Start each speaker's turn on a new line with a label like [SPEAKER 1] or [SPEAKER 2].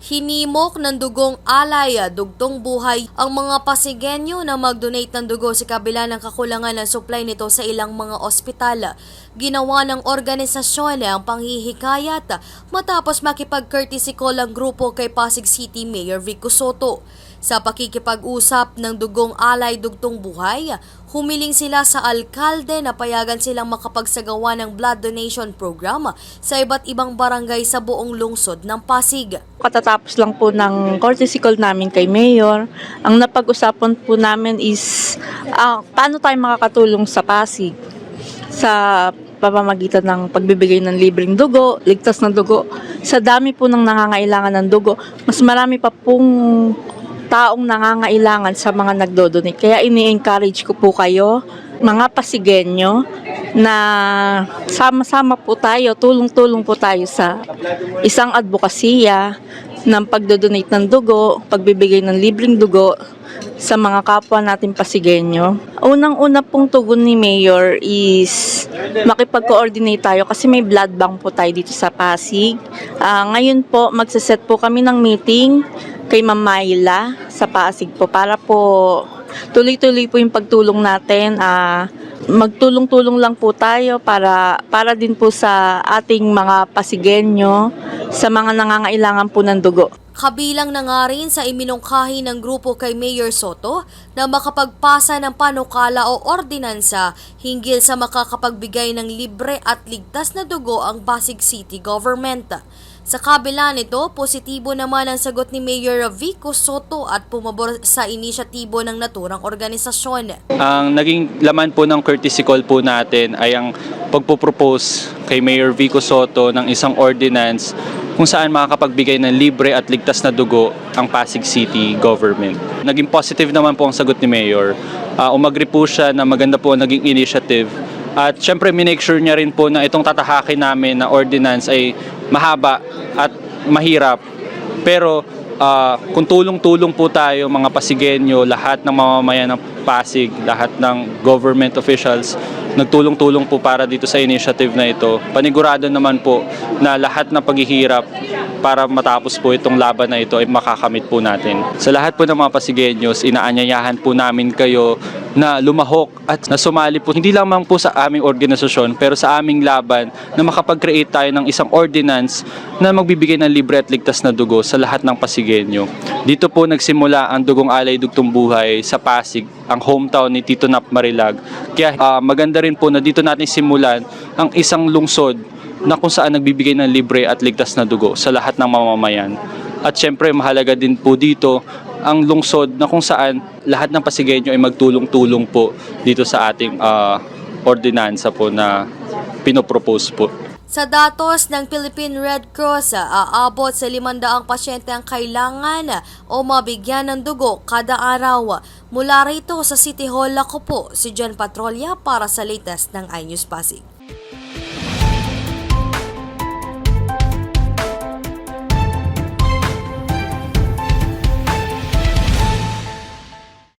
[SPEAKER 1] Hinimok ng dugong alay, dugtong buhay ang mga Pasigenyo na mag-donate ng dugo sa kabila ng kakulangan ng supply nito sa ilang mga ospital. Ginawa ng organisasyon ang panghihikayat matapos makipag-courtesy call ang grupo kay Pasig City Mayor Vico Sotto. Sa pakikipag-usap ng dugong alay dugtong buhay, humiling sila sa alkalde na payagan silang makapagsagawa ng blood donation program sa iba't ibang barangay sa buong lungsod ng Pasig.
[SPEAKER 2] Katatapos lang po ng courtesy call namin kay Mayor, ang napag-usapan po namin is paano tayo makakatulong sa Pasig sa pamamagitan ng pagbibigay ng libreng dugo, ligtas na dugo. Sa dami po ng nangangailangan ng dugo, mas marami pa pong taong nangangailangan sa mga nagdodonate. Kaya ini-encourage ko po kayo, mga Pasigenyo, na sama-sama po tayo, tulong-tulong po tayo sa isang advokasya ng pagdodonate ng dugo, pagbibigay ng libreng dugo sa mga kapwa natin Pasigenyo. Unang-una pong tugon ni Mayor is makipag-coordinate tayo kasi may blood bank po tayo dito sa Pasig. Ngayon po, magsaset po kami ng meeting kay Ma'am Mayla sa Pasig po para po tuloy-tuloy po yung pagtulong natin. Magtulong-tulong lang po tayo para din po sa ating mga Pasigenyo sa mga nangangailangan po ng dugo.
[SPEAKER 1] Kabilang na nga rin sa iminungkahi ng grupo kay Mayor Sotto na makapagpasa ng panukala o ordinansa hinggil sa makakapagbigay ng libre at ligtas na dugo ang Pasig City Government. Sa kabila nito, positibo naman ang sagot ni Mayor Vico Sotto at pumabor sa inisyatibo ng naturang organisasyon.
[SPEAKER 3] Ang naging laman po ng courtesy call po natin ay ang pagpupropose kay Mayor Vico Sotto ng isang ordinance kung saan makakapagbigay ng libre at ligtas na dugo ang Pasig City Government. Naging positive naman po ang sagot ni Mayor. Umagri po siya na maganda po ang naging initiative. At syempre, minake sure niya rin po na itong tatahakin namin na ordinance ay mahaba at mahirap. Pero kung tulong-tulong po tayo mga Pasigenyo, lahat ng mamamayan ng Pasig, lahat ng government officials, nagtulong-tulong po para dito sa initiative na ito. Panigurado naman po na lahat ng paghihirap para matapos po itong laban na ito ay makakamit po natin. Sa lahat po ng mga Pasigenyos, inaanyayahan po namin kayo na lumahok at na sumali po hindi lamang po sa aming organisasyon pero sa aming laban na makapag-create tayo ng isang ordinance na magbibigay ng libre at ligtas na dugo sa lahat ng Pasigenyo. Dito po nagsimula ang Dugong Alay Dugtong Buhay sa Pasig, ang hometown ni Tito Nap Marilag. Kaya maganda rin po na dito natin simulan ang isang lungsod na kung saan nagbibigay ng libre at ligtas na dugo sa lahat ng mamamayan. At syempre mahalaga din po dito ang lungsod na kung saan lahat ng Pasigenyo ay magtulong-tulong po dito sa ating ordinansa po na pinopropose po.
[SPEAKER 1] Sa datos ng Philippine Red Cross, aabot sa 500 pasyente ang kailangan o mabigyan ng dugo kada araw. Mula rito sa City Hall, ako po si John Patrolya para sa latest ng iNews Pasig.